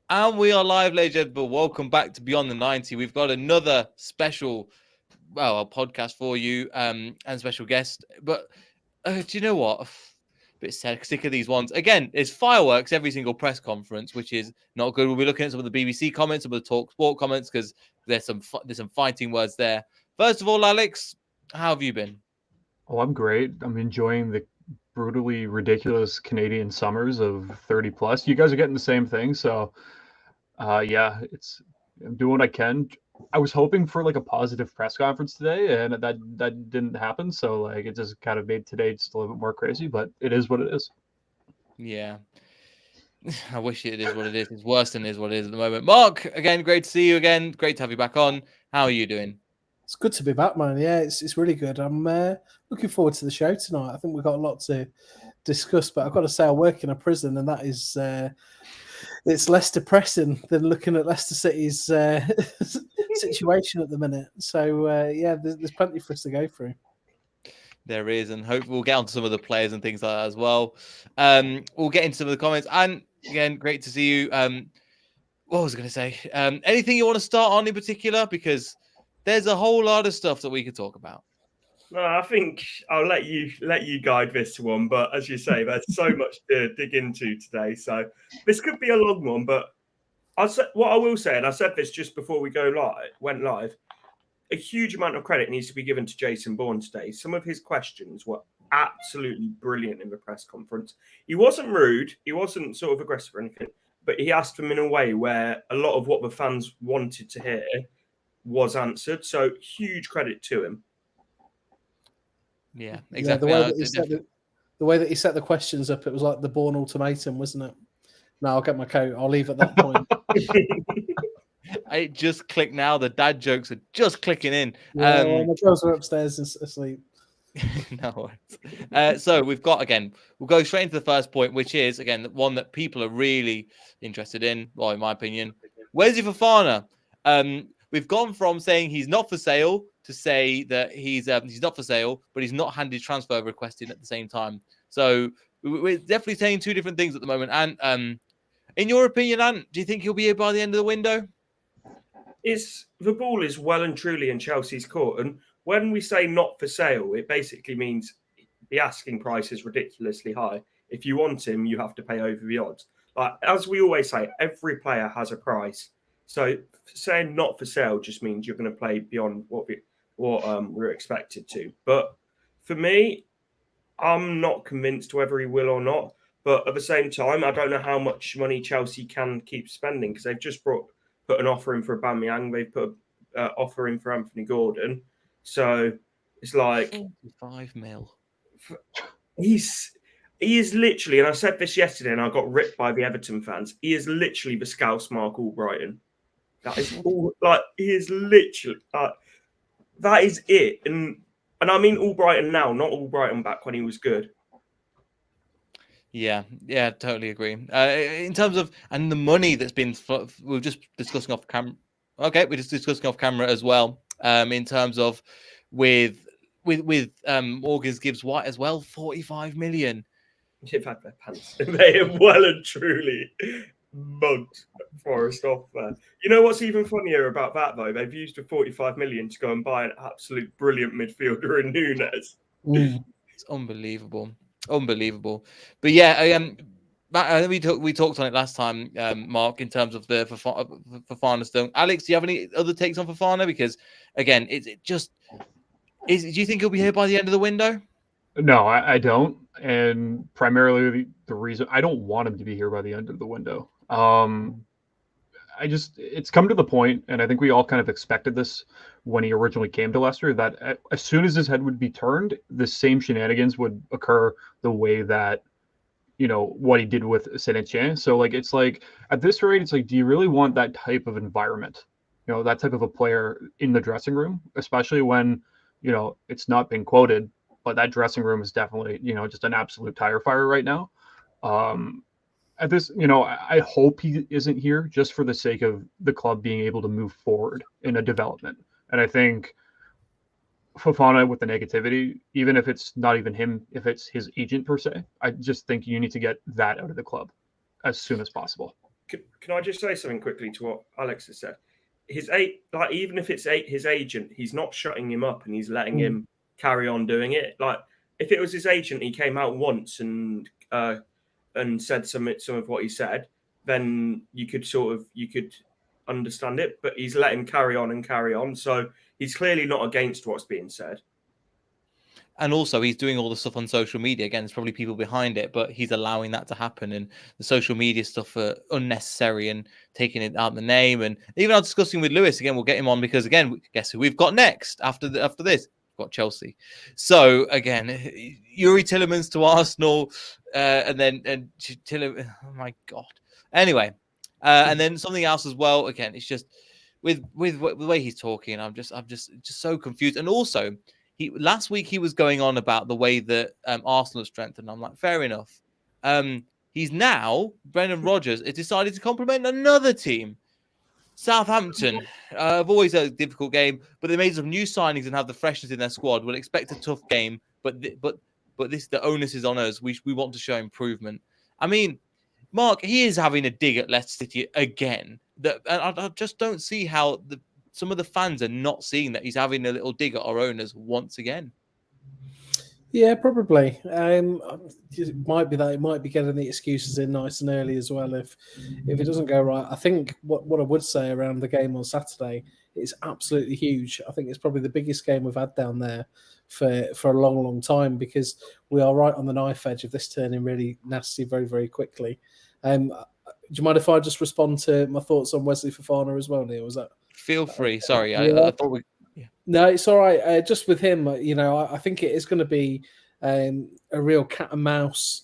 And we are live, ladies and gentlemen. Welcome back to Beyond the 90. We've got another special, a podcast for you and special guest. But do you know what? A bit sick of these ones. Again, it's fireworks every single press conference, which is not good. We'll be looking at some of the BBC comments, some of the Talk Sport comments, because there's some fighting words there. First of all, Alex, how have you been? Oh, I'm great. I'm enjoying the brutally ridiculous Canadian summers of 30 plus. You guys are getting the same thing, so yeah, I'm doing what I can. I was hoping for like a positive press conference today, and that didn't happen. So like it just kind of made today just a little bit more crazy, but it is what it is. Yeah. I wish it is what it is. It's worse than it is what it is at the moment. Mark, again, great to see you again. Great to have you back on. How are you doing? It's good to be back, man. Yeah, it's really good. I'm looking forward to the show tonight. I think we've got a lot to discuss, but I've got to say I work in a prison, and that is it's less depressing than looking at Leicester City's situation at the minute. So yeah, there's plenty for us to go through. There is, and hopefully we'll get on to some of the players and things like that as well. We'll get into some of the comments, and again, great to see you. What was I going to say? Anything you want to start on in particular? Because there's a whole lot of stuff that we could talk about. No, I think I'll let you guide this one, but as you say, there's so much to dig into today. So this could be a long one, but what I will say, and I said this just before we went live, a huge amount of credit needs to be given to Jason Bourne today. Some of his questions were absolutely brilliant in the press conference. He wasn't rude, he wasn't sort of aggressive or anything, but he asked them in a way where a lot of what the fans wanted to hear was answered. So huge credit to him. Yeah, exactly. Yeah, the way that he set the questions up, it was like the Bourne ultimatum, wasn't it? No, I'll get my coat. I'll leave at that point. It just clicked now. The dad jokes are just clicking in. Yeah, my girls are upstairs asleep. No. So we've got, again, we'll go straight into the first point, which is, again, the one that people are really interested in, well, in my opinion. Where's Fofana? We've gone from saying he's not for sale to say that he's not for sale, but he's not handed transfer request in at the same time. So we're definitely saying two different things at the moment. And in your opinion, Ant, do you think he'll be here by the end of the window? The ball is well and truly in Chelsea's court, and when we say not for sale, it basically means the asking price is ridiculously high. If you want him, you have to pay over the odds. Like, as we always say, every player has a price. So saying not for sale just means you're going to play beyond what we're expected to. But for me, I'm not convinced whether he will or not. But at the same time, I don't know how much money Chelsea can keep spending, because they've just put an offer in for Aubameyang. They've put an offer in for Anthony Gordon. So it's like 5 mil. He is literally, and I said this yesterday, and I got ripped by the Everton fans. He is literally the Scouse Mark Albrighton. That is all. Like, he is literally. That is it, and I mean Albrighton now, not Albrighton back when he was good. Yeah, totally agree. In terms of, and the money that's been, we're just discussing off camera. Okay, we're just discussing off camera as well. In terms of with Morgan's Gibbs White as well, 45 million. They've had their pants. They have well and truly mugged Forest off there. You know what's even funnier about that, though? They've used the 45 million to go and buy an absolute brilliant midfielder in Nunes. It's unbelievable. But yeah, we talked on it last time, Mark, in terms of the Fofana stone. Alex, do you have any other takes on Fofana? Because again, do you think he'll be here by the end of the window? No, I don't, and primarily the reason I don't want him to be here by the end of the window. It's come to the point, and I think we all kind of expected this when he originally came to Leicester, that as soon as his head would be turned, the same shenanigans would occur the way that, what he did with Saint-Etienne. So it's like at this rate, it's like, do you really want that type of environment? That type of a player in the dressing room, especially when, it's not been quoted, but that dressing room is definitely, just an absolute tire fire right now. At this, I hope he isn't here just for the sake of the club being able to move forward in a development. And I think Fofana, with the negativity, even if it's not even him, if it's his agent per se, I just think you need to get that out of the club as soon as possible. Can I just say something quickly to what Alex has said? Even if it's his agent, he's not shutting him up and he's letting him carry on doing it. Like, if it was his agent, he came out once and said some of what he said, then you could understand it. But he's let him carry on. So he's clearly not against what's being said. And also, he's doing all the stuff on social media. Again, there's probably people behind it, but he's allowing that to happen. And the social media stuff are unnecessary and taking it out the name. And even I was discussing with Lewis, again, we'll get him on because, again, guess who we've got next after this? We've got Chelsea. So, again, Yuri Tielemans to Arsenal. Tielemans, oh, my God. Anyway, and then something else as well. Again, it's just with the way he's talking, I'm just so confused. And also, last week he was going on about the way that Arsenal have strengthened. I'm like, fair enough. He's now, Brendan Rodgers, has decided to compliment another team. Southampton have always had a difficult game, but they made some new signings and have the freshness in their squad. We'll expect a tough game, but the onus is on us. We want to show improvement. I mean, Mark, he is having a dig at Leicester City again. I just don't see how some of the fans are not seeing that he's having a little dig at our owners once again. Yeah, probably. It might be that it might be getting the excuses in nice and early as well. If it doesn't go right, I think what I would say around the game on Saturday, it's absolutely huge. I think it's probably the biggest game we've had down there for a long, long time, because we are right on the knife edge of this turning really nasty very, very quickly. Do you mind if I just respond to my thoughts on Wesley Fofana as well, Neil? Was that? Feel free. Sorry, yeah. I thought we. Yeah. No, it's all right. Just with him, I think it is going to be a real cat and mouse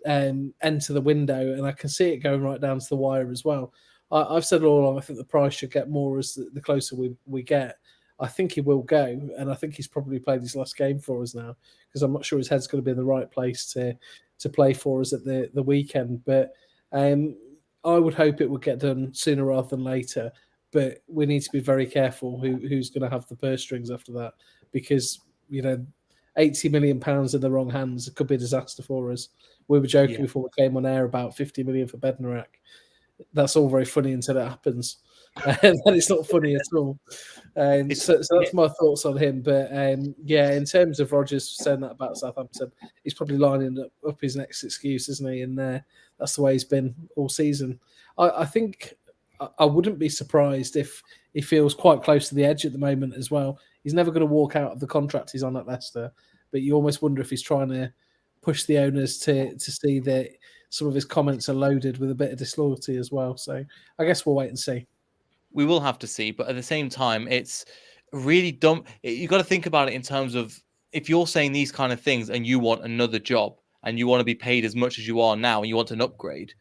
enter the window, and I can see it going right down to the wire as well. I've said all along, I think the price should get more as the closer we get. I think he will go, and I think he's probably played his last game for us now, because I'm not sure his head's going to be in the right place to play for us at the weekend. But I would hope it would get done sooner rather than later. But we need to be very careful who's going to have the purse strings after that, because, £80 million in the wrong hands, it could be a disaster for us. We were joking before we came on air about 50 million for Bednarak. That's all very funny until it happens. And it's not funny at all. So that's my thoughts on him. But in terms of Rodgers saying that about Southampton, he's probably lining up his next excuse, isn't he? And that's the way he's been all season. I think I wouldn't be surprised if he feels quite close to the edge at the moment as well. He's never going to walk out of the contract he's on at Leicester, but you almost wonder if he's trying to push the owners to see that some of his comments are loaded with a bit of disloyalty as well. So I guess we'll wait and see. We will have to see, but at the same time, it's really dumb. You got to think about it in terms of, if you're saying these kind of things and you want another job and you want to be paid as much as you are now and you want an upgrade,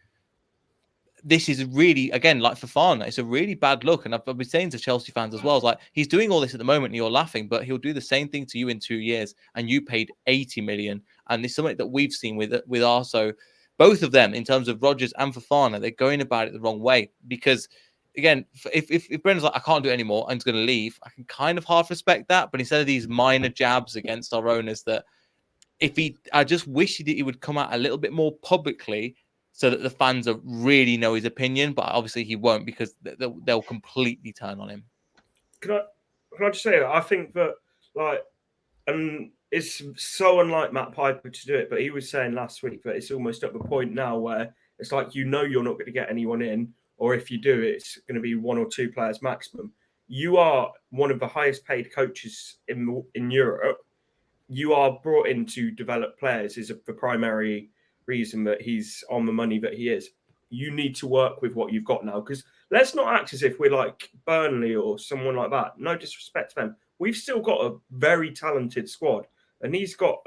this is really, again, like Fofana, it's a really bad look. And I've been saying to Chelsea fans as well, it's like, he's doing all this at the moment and you're laughing, but he'll do the same thing to you in 2 years, and you paid 80 million. And it's something that we've seen with Arso, both of them, in terms of Rodgers and Fofana, they're going about it the wrong way. Because, again, if Brendan's like, I can't do it anymore, I'm going to leave, I can kind of half respect that. But instead of these minor jabs against our owners, that I just wish he would come out a little bit more publicly, so that the fans really know his opinion. But obviously he won't, because they'll completely turn on him. Can I just say, I think that, and it's so unlike Matt Piper to do it, but he was saying last week that it's almost at the point now where it's like, you're not going to get anyone in, or if you do, it's going to be 1 or 2 players maximum. You are one of the highest paid coaches in Europe. You are brought in to develop players is the primary reason that he's on the money that he is. You need to work with what you've got now, because let's not act as if we're like Burnley or someone like that. No disrespect to them. We've still got a very talented squad, and he's got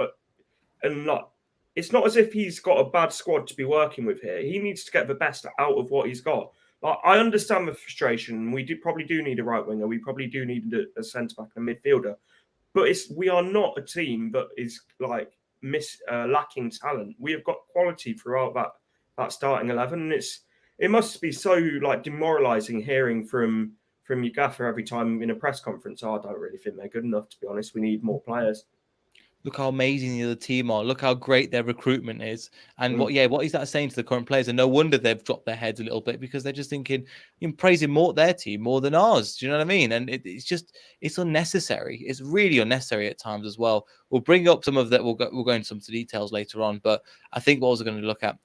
it's not as if he's got a bad squad to be working with here. He needs to get the best out of what he's got. I understand the frustration. We probably do need a right winger. We probably do need a centre back and a midfielder, but we are not a team that is like lacking talent. We have got quality throughout that starting 11. And it must be so like demoralising hearing from your gaffer every time in a press conference, I don't really think they're good enough, to be honest. We need more players. look how amazing the other team are. Look how great their recruitment is. And what is that saying to the current players? And no wonder they've dropped their heads a little bit because they're just thinking, praising their team more than ours. Do you know what I mean? And it's unnecessary. It's really unnecessary at times as well. We'll bring up some of that. We'll go into some details later on. But I think what I was going to look at,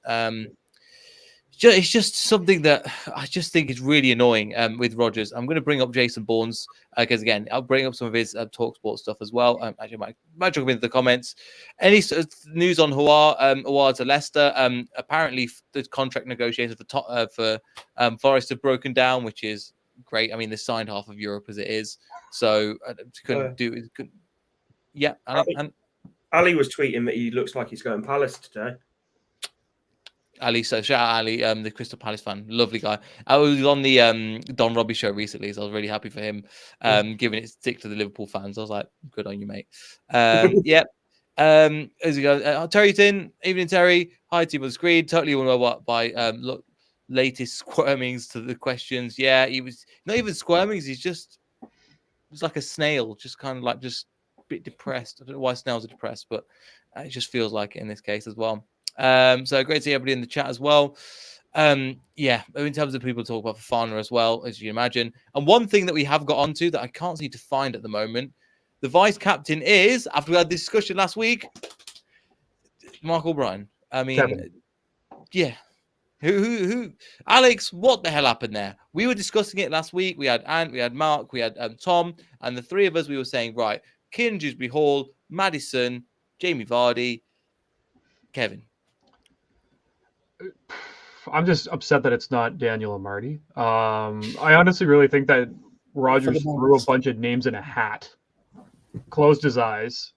it's just something that I just think is really annoying with Rodgers. I'm going to bring up Jason Bourne's because, again, I'll bring up some of his TalkSport stuff as well. Actually, might jump into the comments. Any sort of news on Aouar to Leicester? Apparently, the contract negotiations for Forest have broken down, which is great. I mean, they signed half of Europe as it is. So, yeah. Ali was tweeting that he looks like he's going Palace today. Ali, so shout out Ali, the Crystal Palace fan, lovely guy. I was on the Don Robbie show recently, so I was really happy for him giving it stick to the Liverpool fans. I was like, good on you, mate. Yeah. As we go, Terryton, evening Terry. Hi, team on the screen. Totally know what by latest squirmings to the questions. Yeah, he was not even squirmings. He's like a snail, just kind of like just a bit depressed. I don't know why snails are depressed, but it just feels like it in this case as well. So great to see everybody in the chat as well. Yeah, in terms of people talk about Fofana as well, as you imagine. And one thing that we have got onto that I can't seem to find at the moment, the vice captain is, after we had this discussion last week, Mark O'Brien. I mean, Kevin. Yeah. Who? Alex, what the hell happened there? We were discussing it last week. We had Ant, we had Mark, we had Tom, and the three of us, we were saying, right, Kieran Dewsbury Hall, Maddison, Jamie Vardy, Kevin. I'm just upset that it's not Daniel Amartey. I honestly really think that Rodgers threw a bunch of names in a hat, closed his eyes,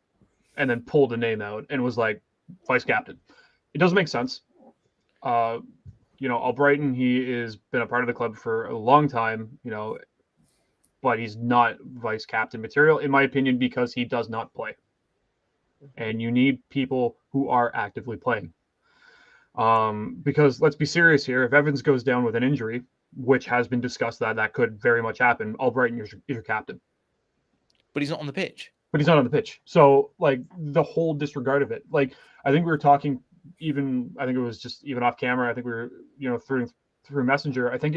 and then pulled a name out and was like, vice captain. It doesn't make sense. Albrighton, he has been a part of the club for a long time, but he's not vice captain material, in my opinion, because he does not play. And you need people who are actively playing. Because let's be serious here. If Evans goes down with an injury, which has been discussed that could very much happen, Albrighton is your captain. But he's not on the pitch. So, like, the whole disregard of it. Like, I think we were talking I think it was just even off camera. I think we were, through Messenger. I think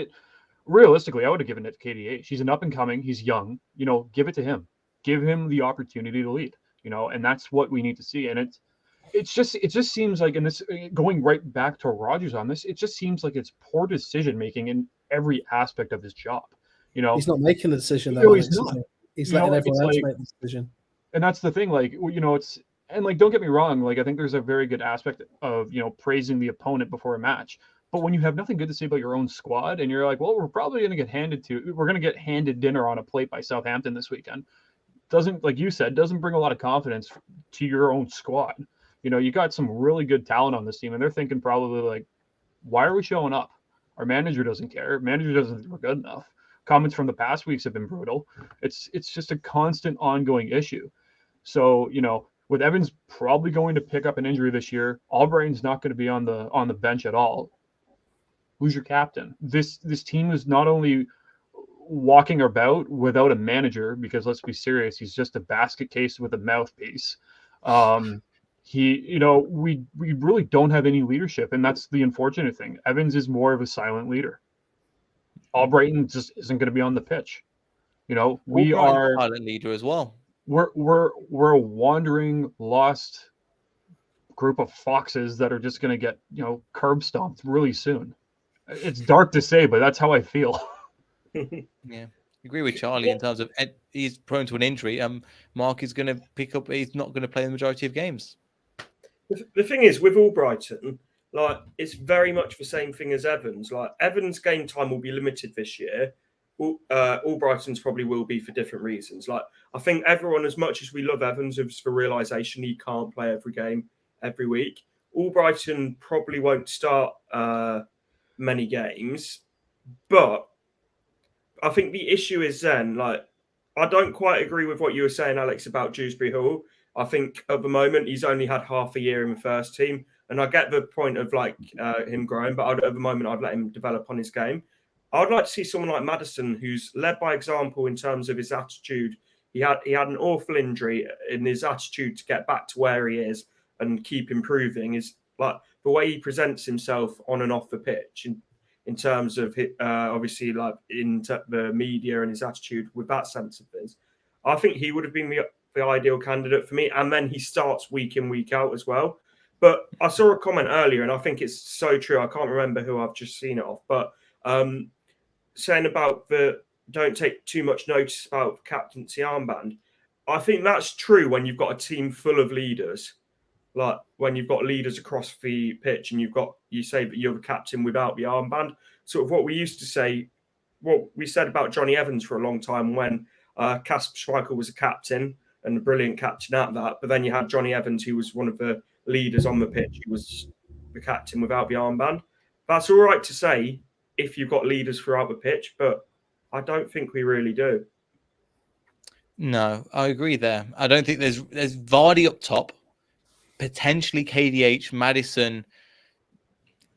realistically, I would have given it to KDH. He's an up and coming. He's young. Give it to him. Give him the opportunity to lead. And that's what we need to see. And it just seems like, and this going right back to Rodgers on this, it just seems like it's poor decision making in every aspect of his job. He's not making the decision though. No, he's not. He's letting everyone else make the decision. And that's the thing. Like, it's, and like, don't get me wrong. Like, I think there's a very good aspect of praising the opponent before a match. But when you have nothing good to say about your own squad, and you're like, well, we're going to get handed dinner on a plate by Southampton this weekend. Doesn't, like you said, doesn't bring a lot of confidence to your own squad. You got some really good talent on this team, and they're thinking probably like, why are we showing up? Our manager doesn't care. Manager doesn't think we're good enough. Comments from the past weeks have been brutal. It's just a constant ongoing issue. So, with Evans probably going to pick up an injury this year, Albrighton's not going to be on the bench at all. Who's your captain? This team is not only walking about without a manager, because let's be serious, he's just a basket case with a mouthpiece. We really don't have any leadership, and that's the unfortunate thing. Evans is more of a silent leader. Albrighton just isn't going to be on the pitch. We are a silent leader as well. We're a wandering, lost group of foxes that are just going to get curb stomped really soon. It's dark to say, but that's how I feel. Yeah. Agree with Charlie in terms of he's prone to an injury. Mark is going to pick up. He's not going to play the majority of games. The thing is, with Albrighton, like, it's very much the same thing as Evans. Like, Evans' game time will be limited this year. Albrighton's probably will be for different reasons. Like, I think everyone, as much as we love Evans, is the realization he can't play every game every week. Albrighton probably won't start many games, but I think the issue is then, like, I don't quite agree with what you were saying, Alex, about Dewsbury Hall. I think at the moment he's only had half a year in the first team, and I get the point of like him growing, but at the moment I'd let him develop on his game. I'd like to see someone like Maddison, who's led by example in terms of his attitude He had an awful injury, and his attitude to get back to where he is and keep improving is like the way he presents himself on and off the pitch, in terms of obviously like the media and his attitude with that sense of things. I think he would have been the ideal candidate for me. And then he starts week in, week out as well. But I saw a comment earlier, and I think it's so true. I can't remember who I've just seen it off, but saying about don't take too much notice about captaincy armband. I think that's true when you've got a team full of leaders, like when you've got leaders across the pitch, and you say that you're the captain without the armband. Sort of what we used to say, what we said about Johnny Evans for a long time when Kasper Schmeichel was a captain and a brilliant captain at that. But then you had Johnny Evans, who was one of the leaders on the pitch, who was the captain without the armband. That's all right to say if you've got leaders throughout the pitch, but I don't think we really do. No, I agree there. I don't think there's Vardy up top, potentially KDH, Maddison,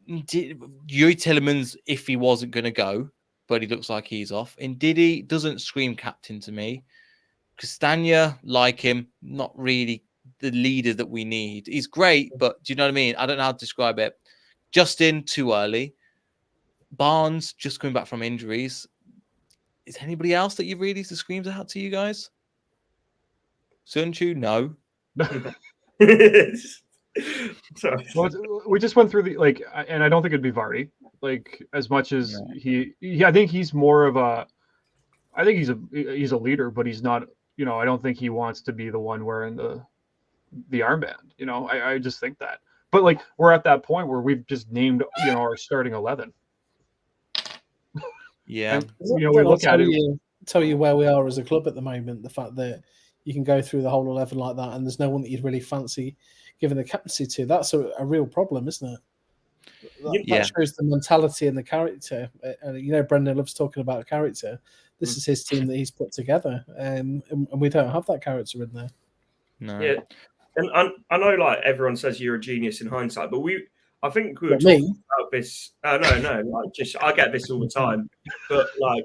Yuri Tielemans if he wasn't going to go, but he looks like he's off. Ndidi doesn't scream captain to me. Castagna, like him, not really the leader that we need. He's great, but do you know what I mean? I don't know how to describe it. Justin, too early. Barnes, just coming back from injuries. Is anybody else that you really screams out to you guys? Sunchu, no. Sorry. Well, we just went through and I don't think it'd be Vardy. Like as much as I think he's more of a. I think he's a leader, but he's not. I don't think he wants to be the one wearing the armband. I just think that. But like we're at that point where we've just named our starting 11. Yeah, and, we look at it. Tell you where we are as a club at the moment. The fact that you can go through the whole 11 like that, and there's no one that you'd really fancy giving the captaincy to. That's a real problem, isn't it? That shows the mentality and the character. And Brendan loves talking about character. This is his team that he's put together, and we don't have that character in there. No. Yeah, and I know like everyone says you're a genius in hindsight, but I think we were talking about this. No, like I get this all the time, but like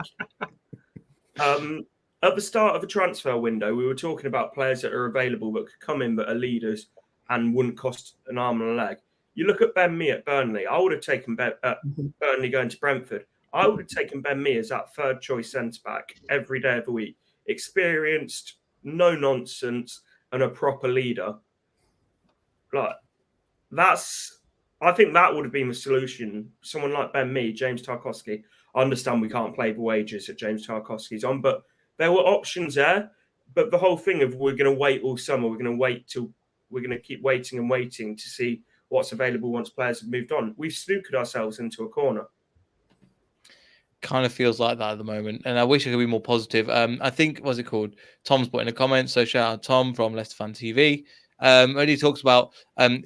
at the start of the transfer window, we were talking about players that are available that could come in that are leaders and wouldn't cost an arm and a leg. You look at Ben Mee at Burnley. I would have taken Burnley going to Brentford. I would have taken Ben Mee as that third choice centre back every day of the week. Experienced, no nonsense, and a proper leader. Like I think that would have been the solution. Someone like Ben Mee, James Tarkowski. I understand we can't play the wages that James Tarkowski's on, but there were options there. But the whole thing of we're going to wait all summer, we're going to keep waiting and waiting to see what's available once players have moved on. We've snookered ourselves into a corner. Kind of feels like that at the moment, and I wish I could be more positive. I think, what's it called? Tom's put in a comment, so shout out Tom from Leicester Fan TV. When he talks about him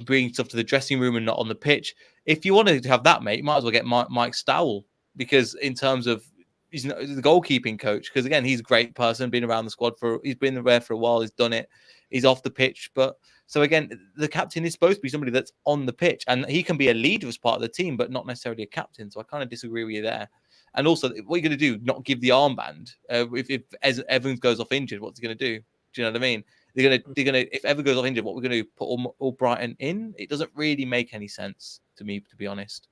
bringing stuff to the dressing room and not on the pitch. If you wanted to have that, mate, you might as well get Mike Stowell, because in terms of he's the goalkeeping coach, because again, he's a great person, been around the squad he's been there for a while, he's done it, he's off the pitch, but so again, the captain is supposed to be somebody that's on the pitch, and he can be a leader as part of the team, but not necessarily a captain. So I kind of disagree with you there. And also, what are you going to do? Not give the armband? If Evans goes off injured, what's he going to do? Do you know what I mean? They're gonna. If Evans goes off injured, what we're going to do? Put all Brighton in? It doesn't really make any sense to me, to be honest.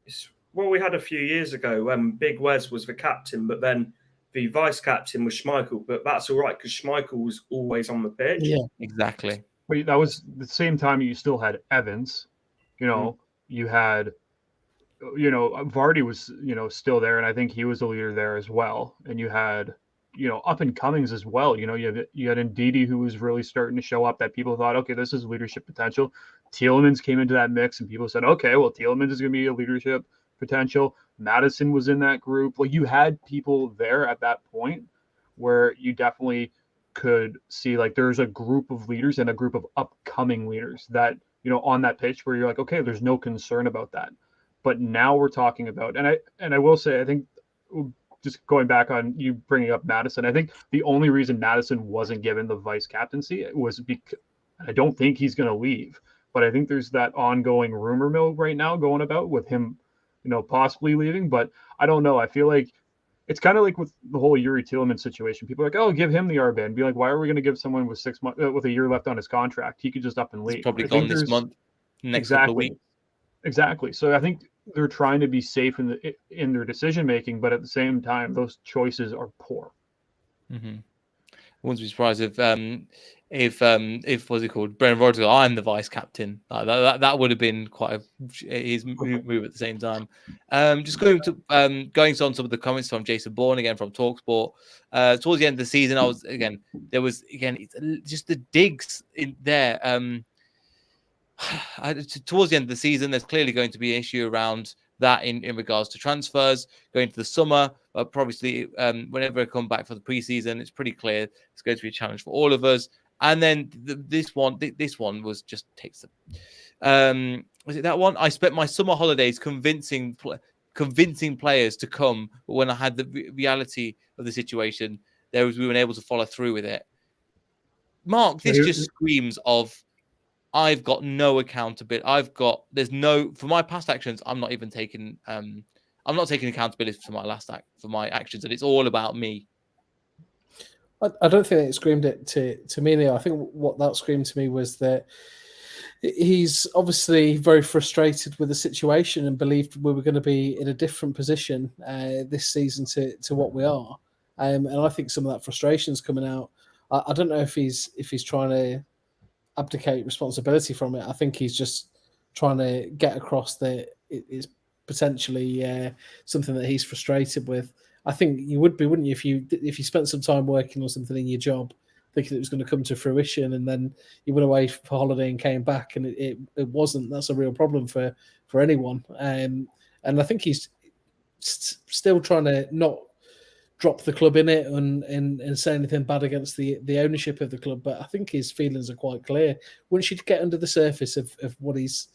It's what we had a few years ago when Big Wes was the captain, but then the vice captain was Schmeichel. But that's all right because Schmeichel was always on the pitch. Yeah, exactly. But that was the same time you still had Evans. You had, Vardy was, still there, and I think he was the leader there as well. And you had, up and comings as well. You had Ndidi, who was really starting to show up, that people thought, okay, this is leadership potential. Tielemans came into that mix, and people said, okay, well, Tielemans is going to be a leadership potential. Maddison was in that group. Like, you had people there at that point where you definitely could see like there's a group of leaders and a group of upcoming leaders that on that pitch where you're like, okay, there's no concern about that. But now we're talking about, and I will say, I think just going back on you bringing up Maddison, I think the only reason Maddison wasn't given the vice captaincy was because I don't think he's going to leave, but I think there's that ongoing rumor mill right now going about with him possibly leaving. But I don't know, I feel like it's kind of like with the whole Yuri Tielemans situation. People are like, oh, give him the armband. Be like, why are we going to give someone with 6 months with a year left on his contract? He could just up and leave. He's probably gone this month, next couple of weeks. Exactly. So I think they're trying to be safe in their decision making, but at the same time, those choices are poor. Mm-hmm. I wouldn't be surprised if what's it called, Brendan Rodgers, I'm the vice captain. That would have been quite his move at the same time. Just going on some of the comments from Jason Bourne again from Talksport. Towards the end of the season, there was just the digs in there. Towards the end of the season, there's clearly going to be an issue around that in regards to transfers going to the summer. But probably whenever I come back for the preseason, it's pretty clear it's going to be a challenge for all of us. And then this one was just takes the. Was it that one? I spent my summer holidays convincing players to come, but when I had the reality of the situation, we weren't able to follow through with it. Mark, this just screams of. I've got no accountability. For my past actions, I'm not even taking. I'm not taking accountability for my actions, and it's all about me. I don't think it screamed it to me, Leo. I think what that screamed to me was that he's obviously very frustrated with the situation and believed we were going to be in a different position this season to what we are. And I think some of that frustration is coming out. I don't know if he's trying to abdicate responsibility from it. I think he's just trying to get across that it is potentially something that he's frustrated with. I think you would be, wouldn't you, if you spent some time working on something in your job, thinking it was going to come to fruition, and then you went away for holiday and came back and it wasn't. That's a real problem for anyone. And I think he's still trying to not drop the club in it and say anything bad against the ownership of the club, but I think his feelings are quite clear. Once you get under the surface of what he's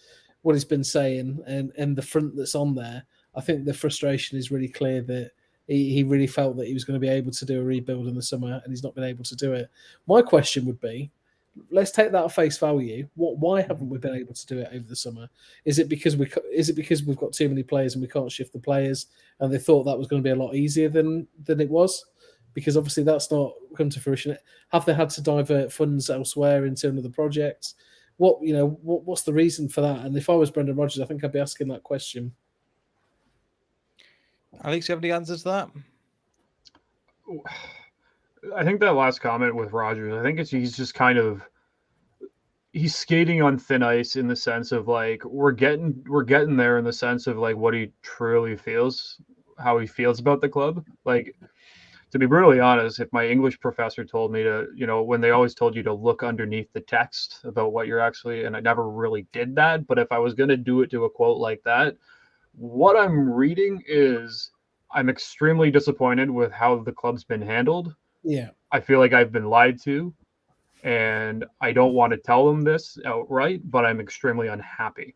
been saying and the front that's on there, I think the frustration is really clear that he really felt that he was going to be able to do a rebuild in the summer and he's not been able to do it. My question would be, let's take that at face value. Why haven't we been able to do it over the summer? Is it because we've got too many players and we can't shift the players, and they thought that was going to be a lot easier than it was? Because obviously that's not come to fruition. Have they had to divert funds elsewhere into another project? What's the reason for that? And if I was Brendan Rodgers, I think I'd be asking that question. Alex, you have any answers to that? I think that last comment with Rodgers, I think he's just kind of he's skating on thin ice in the sense of like we're getting there in the sense of like what he truly feels, how he feels about the club. Like, to be brutally honest, if my English professor told me to, when they always told you to look underneath the text about what you're actually, and I never really did that, but if I was going to do it to a quote like that, what I'm reading is I'm extremely disappointed with how the club's been handled. Yeah. I feel like I've been lied to, and I don't want to tell them this outright, but I'm extremely unhappy.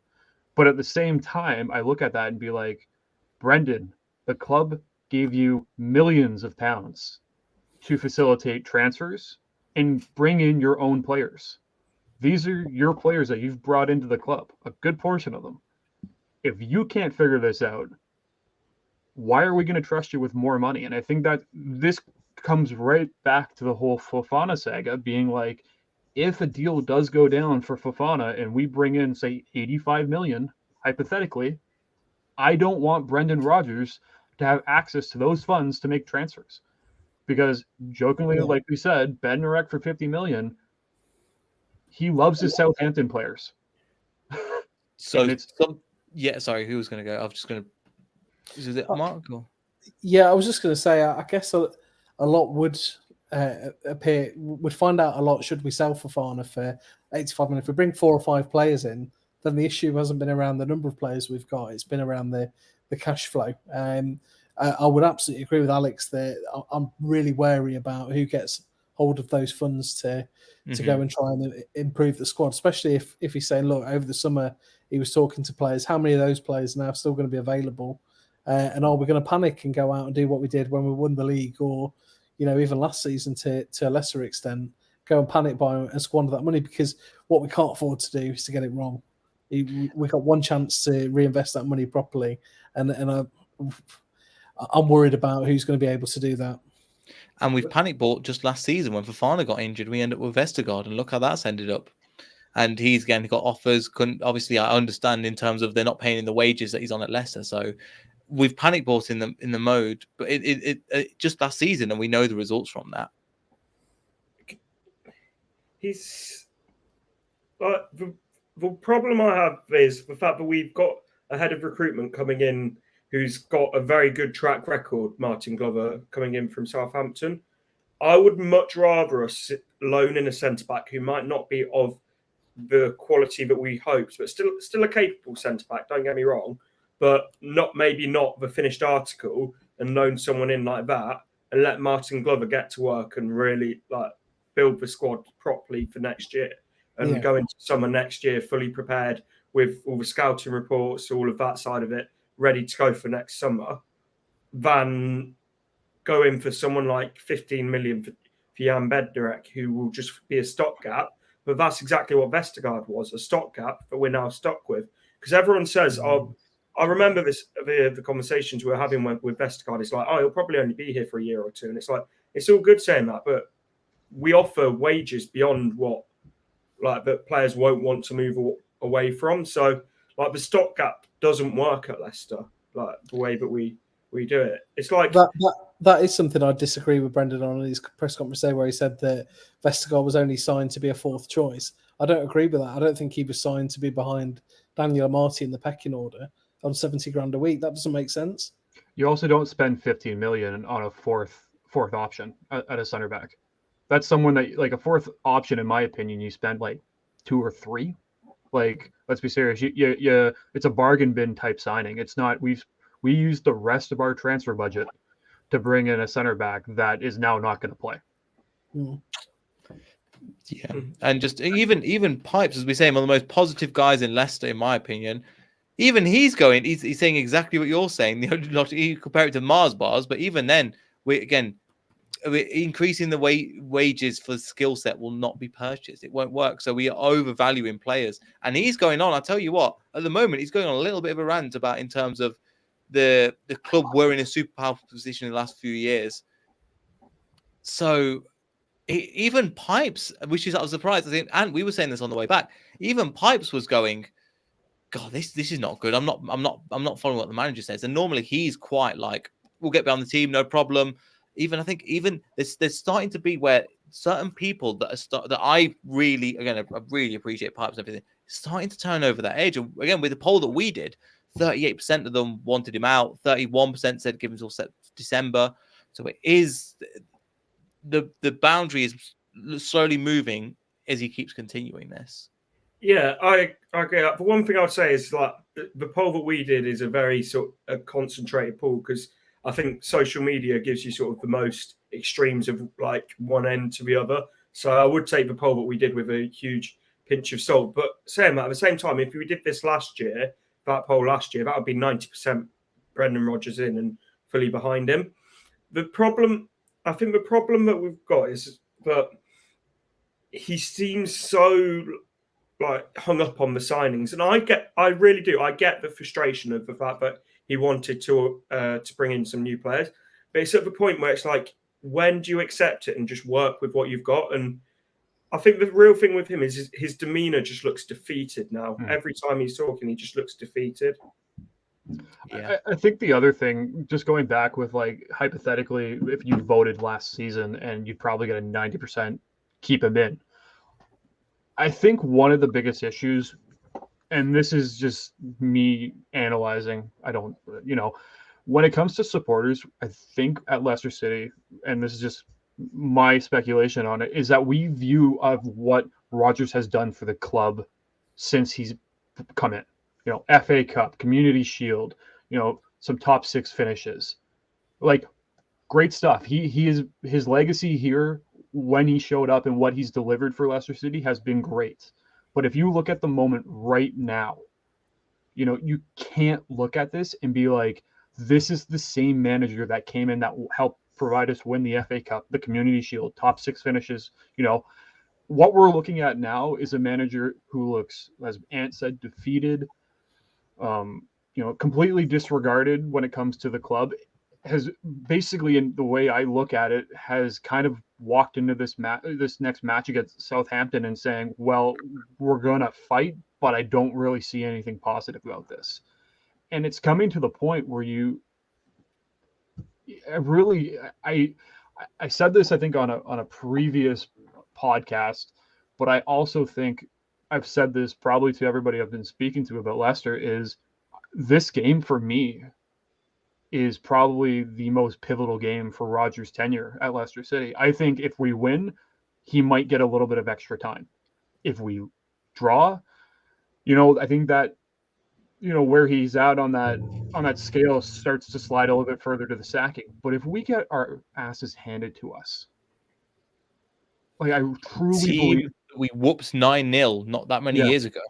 But at the same time, I look at that and be like, Brendan, the club gave you millions of pounds to facilitate transfers and bring in your own players. These are your players that you've brought into the club, a good portion of them. If you can't figure this out, why are we going to trust you with more money? And I think that this comes right back to the whole Fofana saga being like, if a deal does go down for Fofana and we bring in, say, 85 million, hypothetically, I don't want Brendan Rodgers to have access to those funds to make transfers. Because jokingly, like we said, Ben Narek for 50 million, he loves his Southampton players. Sorry, who was going to go? I'm just going to. Is it Mark? Or? Yeah, I was just going to say, I guess a lot would appear, would find out a lot should we sell Fofana for 85 million. If we bring 4 or 5 players in, then the issue hasn't been around the number of players we've got. It's been around the cash flow. I would absolutely agree with Alex that I'm really wary about who gets hold of those funds to go and try and improve the squad, especially if he's saying, look, over the summer he was talking to players. How many of those players are now still going to be available? And are we going to panic and go out and do what we did when we won the league, or even last season to a lesser extent, go and panic buy and squander that money? Because what we can't afford to do is to get it wrong. We got one chance to reinvest that money properly, and I'm worried about who's going to be able to do that. And we've panic bought just last season when Fofana got injured. We end up with Vestergaard, and look how that's ended up. And he's again got offers. Obviously, I understand in terms of they're not paying him the wages that he's on at Leicester. So we've panic bought in the mode, but it just last season, and we know the results from that. He's the problem I have is the fact that we've got a head of recruitment coming in who's got a very good track record, Martin Glover, coming in from Southampton. I would much rather us loan in a centre-back who might not be of the quality that we hoped, but still a capable centre-back, don't get me wrong, but maybe not the finished article, and loan someone in like that and let Martin Glover get to work and really build the squad properly for next year and go into summer next year fully prepared with all the scouting reports, all of that side of it, ready to go for next summer, than go in for someone like 15 million for Jan Bednarek, who will just be a stopgap. But that's exactly what Vestergaard was, a stopgap that we're now stuck with. Because everyone says, I remember the conversations we were having with Vestergaard. It's like, he'll probably only be here for a year or two. And it's like, it's all good saying that, but we offer wages beyond what that players won't want to move away from. So the stopgap doesn't work at Leicester, the way that we do it. It's like that is something I disagree with Brendan on in his press conference today, where he said that Vestergaard was only signed to be a fourth choice. I don't agree with that. I don't think he was signed to be behind Daniel Amati in the pecking order on 70 grand a week. That doesn't make sense. You also don't spend 15 million on a fourth option at a center back. That's someone that, like, a fourth option, in my opinion, you spend like 2 or 3. Like, let's be serious. You it's a bargain bin type signing. It's not. We used the rest of our transfer budget to bring in a center back that is now not going to play. Yeah, and just even Pipes, as we say, one of the most positive guys in Leicester, in my opinion. Even he's saying exactly what you're saying. You compare it to Mars bars, but even then, we're increasing the wages for the skill set will not be purchased. It won't work. So we are overvaluing players. And he's going on, I'll tell you what, at the moment, he's going on a little bit of a rant about in terms of the club were in a super powerful position in the last few years. So even Pipes, which is, I was surprised, I think, and we were saying this on the way back, even Pipes was going, God, this is not good. I'm not following what the manager says. And normally he's quite like, we'll get behind the team, no problem. I think there's starting to be where certain people that I really appreciate Pipes and everything, starting to turn over that edge. And again, with the poll that we did, 38% of them wanted him out. 31% said give him till December. So it is the boundary is slowly moving as he keeps continuing this. Yeah, I agree. The one thing I would say is the poll that we did is a very sort of a concentrated poll, because I think social media gives you sort of the most extremes of like one end to the other. So I would take the poll that we did with a huge pinch of salt. But saying that, at the same time, if we did this last year, that poll last year, that would be 90% Brendan Rodgers in and fully behind him. I think the problem that we've got is that he seems so hung up on the signings, and I really do. I get the frustration of the fact that he wanted to bring in some new players, but it's at the point where it's like, when do you accept it and just work with what you've got? And I think the real thing with him is his demeanor just looks defeated now. Every time he's talking, he just looks defeated. Yeah. I think the other thing, just going back with hypothetically, if you voted last season and you'd probably get a 90% keep him in. I think one of the biggest issues, and this is just me analyzing, when it comes to supporters, I think at Leicester City, and this is just my speculation on it, is that we view of what Rodgers has done for the club since he's come in. FA Cup, Community Shield, some top 6 finishes. Great stuff. His legacy here when he showed up and what he's delivered for Leicester City has been great. But if you look at the moment right now, you can't look at this and be like, this is the same manager that came in that helped provide us win the FA Cup, the Community Shield, top 6 finishes. What we're looking at now is a manager who looks, as Ant said, defeated, completely disregarded when it comes to the club. has basically, in the way I look at it, has kind of walked into this next match against Southampton and saying, well, we're going to fight, but I don't really see anything positive about this. And it's coming to the point where I said this, I think, on a previous podcast, but I also think I've said this probably to everybody I've been speaking to about Leicester, is this game for me is probably the most pivotal game for Rodgers' tenure at Leicester City. I think if we win, he might get a little bit of extra time. If we draw, I think that, where he's at on that scale starts to slide a little bit further to the sacking. But if we get our asses handed to us, like, I truly believe we whooped 9-0 not that many years ago.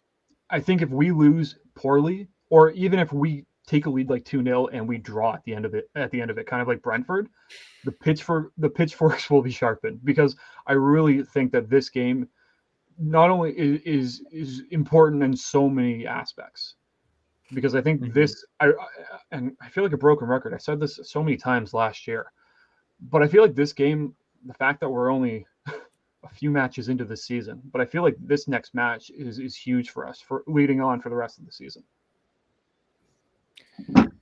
I think if we lose poorly, or even if we take a lead like 2-0 and we draw at the end of it, kind of like Brentford, the pitchforks will be sharpened, because I really think that this game not only is important in so many aspects, because I think and I feel like a broken record. I said this so many times last year, but I feel like this game, the fact that we're only a few matches into the season, but I feel like this next match is huge for us for leading on for the rest of the season.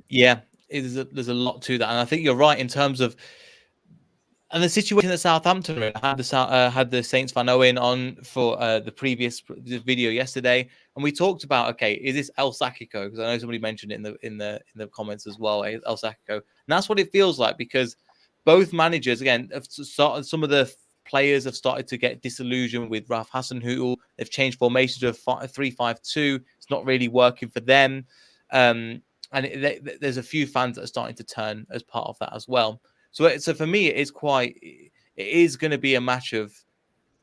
Yeah, there's a lot to that, and I think you're right in terms of, and the situation that Southampton are in. I had the Saints fan Owen on for the previous video yesterday, and we talked about, okay, is this El Sacico? Because I know somebody mentioned it in the comments as well, El Sacico, and that's what it feels like, because both managers, again, some of the players have started to get disillusioned with Ralph Hasenhüttl. They've changed formation to a 3-5-2. It's not really working for them. And there's a few fans that are starting to turn as part of that as well. So for me, it is going to be a match of,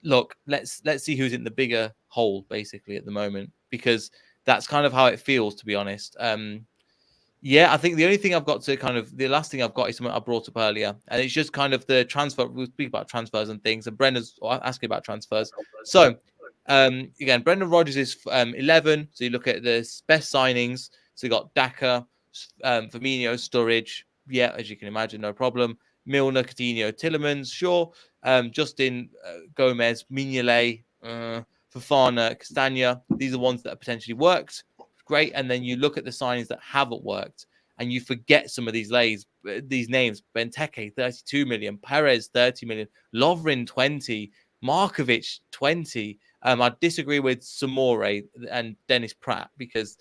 look, let's see who's in the bigger hole, basically, at the moment, because that's kind of how it feels, to be honest. I think the only thing I've got the last thing I've got is something I brought up earlier, and it's just kind of the transfer. We'll speak about transfers and things, and Brendan's asking about transfers. So, again, Brendan Rodgers is 11. So you look at the best signings. So you got Daka, Firmino, Sturridge. Yeah, as you can imagine, no problem. Milner, Coutinho, Tielemans, sure. Justin, Gomez, Mignolet, Fofana, Castagna. These are ones that have potentially worked. Great. And then you look at the signings that haven't worked, and you forget some of these names. Benteke, 32 million. Perez, 30 million. Lovren, 20. Markovic, 20. I disagree with Samore and Dennis Pratt, because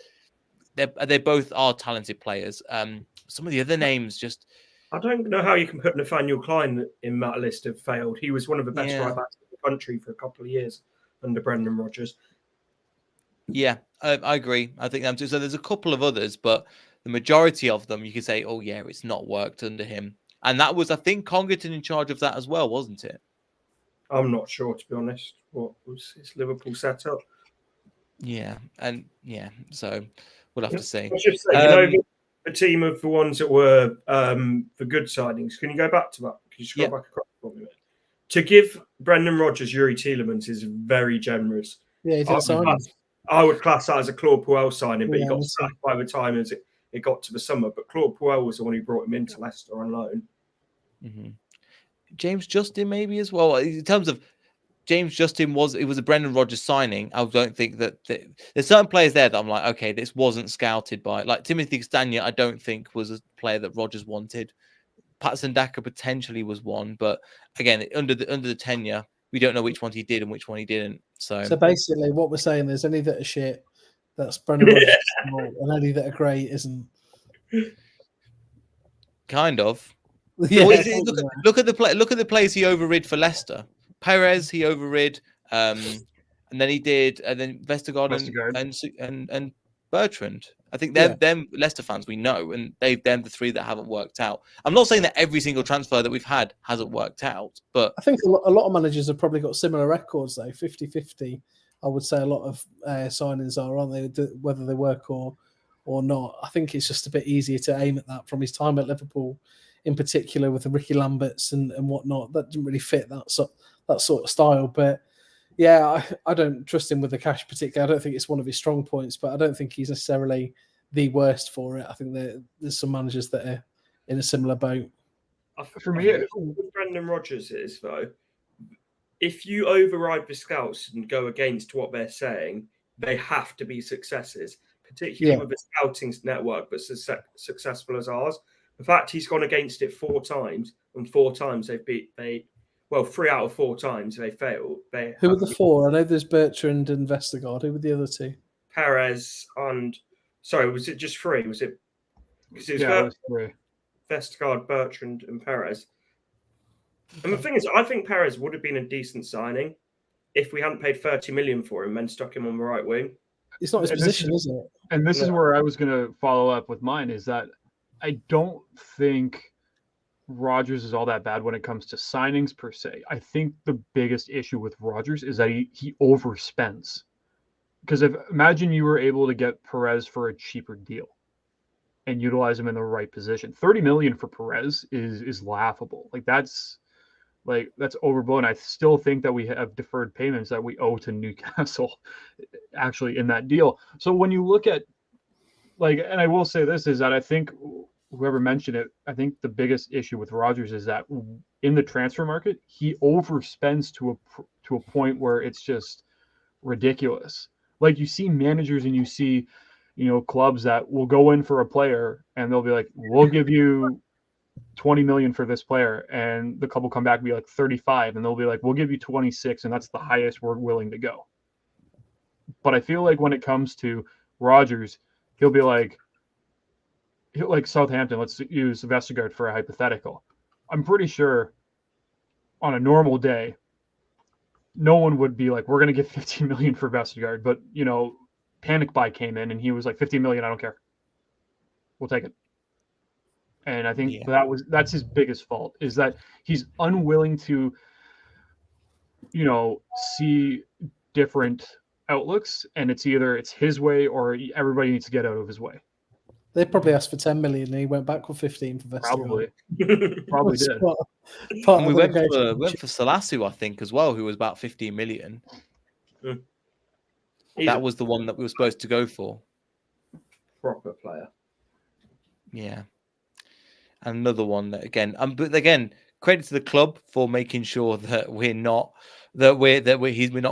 they both are talented players. Some of the other names just... I don't know how you can put Nathaniel Klein in that list of failed. He was one of the best right backs in the country for a couple of years under Brendan Rodgers. Yeah, I agree. I think so. There's a couple of others, but the majority of them, you could say, oh yeah, it's not worked under him. And that was, I think, Congerton in charge of that as well, wasn't it? I'm not sure, to be honest, what was his Liverpool setup. Yeah, so we'll have to see. I should say, the team of the ones that were the good signings. Can you go back to that? Can you scroll back across for me? To give Brendan Rodgers Yuri Tielemans is very generous. Yeah, he did sign him. I would class that as a Claude Puel signing, but he got sacked by the time as it got to the summer. But Claude Puel was the one who brought him into Leicester on loan. Mm-hmm. James Justin maybe as well. In terms of James Justin, it was a Brendan Rodgers signing. I don't think that there's certain players there that I'm like, okay, this wasn't scouted by, like Timothy Castagna. I don't think was a player that Rodgers wanted. Patson Daka potentially was one, but again, under the tenure, we don't know which one he did and which one he didn't. So basically, what we're saying is any that are shit, that's Brendan Rodgers, and any that are great isn't. Kind of. Yeah. Look at the players he overrid for Leicester. Perez he overrid, and then he did, and then Vestergaard and Bertrand. I think them Leicester fans we know, and them the three that haven't worked out. I'm not saying that every single transfer that we've had hasn't worked out, but I think a lot of managers have probably got similar records though. 50-50, I would say a lot of signings are, aren't they? Whether they work or not. I think it's just a bit easier to aim at that from his time at Liverpool, in particular with the Ricky Lamberts and whatnot. That didn't really fit that sort of style, but. Yeah, I don't trust him with the cash particularly. I don't think it's one of his strong points, but I don't think he's necessarily the worst for it. I think there's some managers that are in a similar boat. For me, with Brendan Rodgers is though, if you override the scouts and go against what they're saying, they have to be successes, particularly with a scouting network that's as successful as ours. The fact he's gone against it 4 times, and 4 times well, 3 out of 4 times they failed. Who were the 4? I know there's Bertrand and Vestergaard. Who were the other 2? Perez and was it just 3? Was it? Because it was 3. Vestergaard, Bertrand, and Perez. And the thing is, I think Perez would have been a decent signing if we hadn't paid 30 million for him and stuck him on the right wing. It's not his position, is it? And this is where I was going to follow up with mine, is that I don't think Rodgers is all that bad when it comes to signings per se. I think the biggest issue with Rodgers is that he overspends. Because imagine you were able to get Perez for a cheaper deal and utilize him in the right position. 30 million for Perez is laughable. That's overblown. I still think that we have deferred payments that we owe to Newcastle actually in that deal. So when you look at and I will say this, is that I think whoever mentioned it, I think the biggest issue with Rodgers is that in the transfer market, he overspends to a point where it's just ridiculous. Like you see managers and you see, clubs that will go in for a player and they'll be like, we'll give you 20 million for this player, and the club will come back and be like 35, and they'll be like, we'll give you 26, and that's the highest we're willing to go. But I feel like when it comes to Rodgers, he'll be like Southampton. Let's use Vestergaard for a hypothetical. I'm pretty sure on a normal day, no one would be like, we're going to give 15 million for Vestergaard. But, panic buy came in and he was like, 15 million, I don't care. We'll take it. And I think that's his biggest fault, is that he's unwilling to, see different outlooks, and it's either it's his way or everybody needs to get out of his way. They probably asked for 10 million and he went back with 15 for Vestergaard. Probably did. And we went for Salasu, I think, as well, who was about 15 million. That was the one that we were supposed to go for. Proper player. Yeah. Another one that but again, credit to the club for making sure that we're not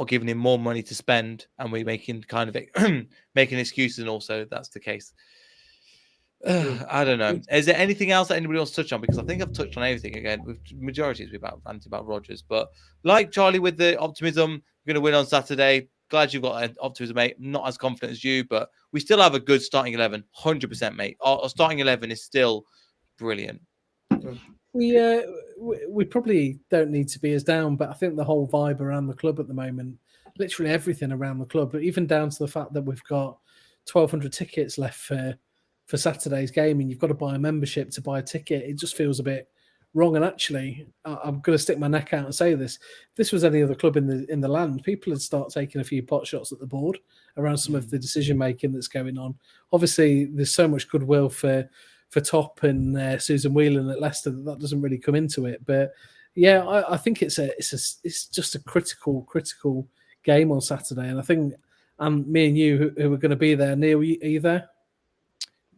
giving him more money to spend, and we're making kind of making excuses, and also that's the case. I don't know. Is there anything else that anybody wants to touch on? Because I think I've touched on everything again. With majorities we've ranted about Rodgers, but like Charlie with the optimism, we're going to win on Saturday. Glad you've got optimism, mate. Not as confident as you, but we still have a good starting 11. 100%, mate. Our starting 11 is still brilliant. We probably don't need to be as down, but I think the whole vibe around the club at the moment, literally everything around the club, but even down to the fact that we've got 1,200 tickets left for Saturday's game, and you've got to buy a membership to buy a ticket. It just feels a bit wrong. And actually, I'm going to stick my neck out and say this: if this was any other club in the land, people would start taking a few pot shots at the board around some of the decision making that's going on. Obviously, there's so much goodwill for Top and Susan Whelan at Leicester that doesn't really come into it. But yeah, I think it's just a critical game on Saturday, and I think me and you who are going to be there. Neil, are you there?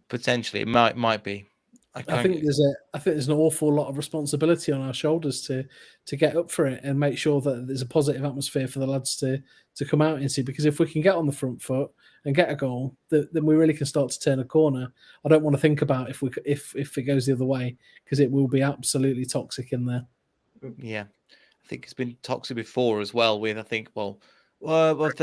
Potentially, it might be. I think there's an awful lot of responsibility on our shoulders to get up for it and make sure that there's a positive atmosphere for the lads to come out into. Because if we can get on the front foot and get a goal, then we really can start to turn a corner. I don't want to think about if it goes the other way, because it will be absolutely toxic in there. Yeah, I think it's been toxic before as well. With they're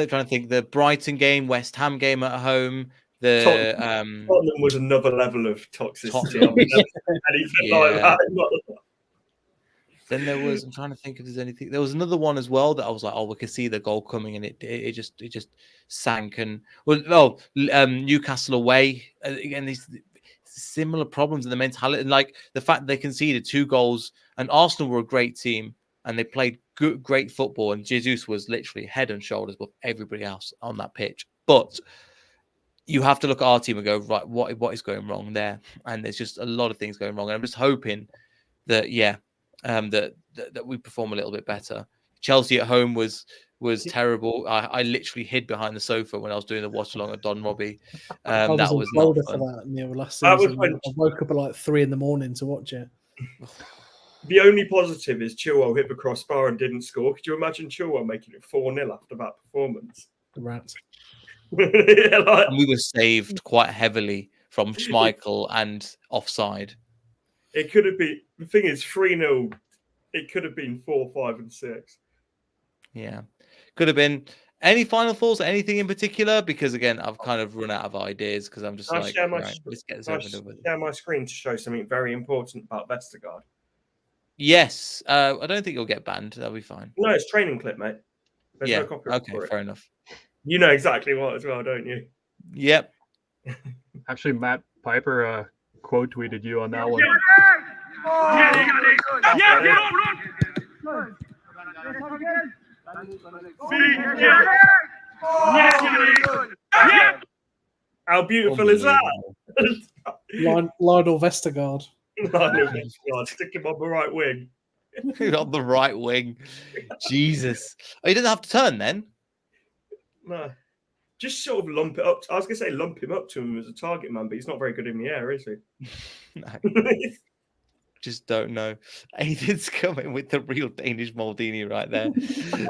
trying to think, the Brighton game, West Ham game at home. Tottenham was another level of toxicity. Anything like that. Then there was, I'm trying to think if there's anything. There was another one as well that I was like, oh, we could see the goal coming, and it just sank. And Newcastle away again. These similar problems in the mentality, and like the fact that they conceded 2 goals. And Arsenal were a great team, and they played great football. And Jesus was literally head and shoulders above everybody else on that pitch. But you have to look at our team and go, right, what is going wrong there? And there's just a lot of things going wrong. And I'm just hoping that, that we perform a little bit better. Chelsea at home was was terrible. I literally hid behind the sofa when I was doing the watch along at Don Robbie. I was that in was not Florida fun. for that Neil last That was season. when- I woke up at like 3 a.m. to watch it. The only positive is Chilwell hit the crossbar and didn't score. Could you imagine Chilwell making it 4-0 after that performance? The rat. Yeah, like, And we were saved quite heavily from Schmeichel and offside. it could have been. The thing is, 3-0. It could have been 4, 5, and 6. Yeah. Could have been. Any final thoughts, anything in particular? Because again, I've kind of run out of ideas because I'm just Can I like, share my right, let's get this Can I over and done with. share my screen to show something very important about Vestergaard? Yes. I don't think you'll get banned. That'll be fine. No, it's training clip, mate. There's Yeah. no copyright Okay, for it. fair enough. You know exactly what as well, don't you? Yep. Actually, Matt Piper quote tweeted you on that one. How beautiful is that? Lionel Vestergaard. God, stick him on the right wing. On the right wing. Jesus. Oh, he doesn't have to turn then? No. Just sort of lump it up. I was going to say lump him up to him as a target man, but he's not very good in the air, is he? No. Just don't know. Aiden's coming with the real Danish Maldini right there.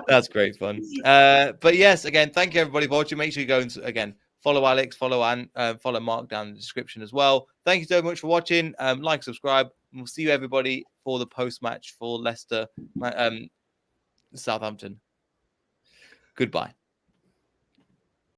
That's great fun. But yes, again, thank you everybody for watching. Make sure you go and again follow Alex, follow Anne, follow Mark down in the description as well. Thank you so much for watching. Like, subscribe, and we'll see you everybody for the post match for Leicester Southampton. Goodbye.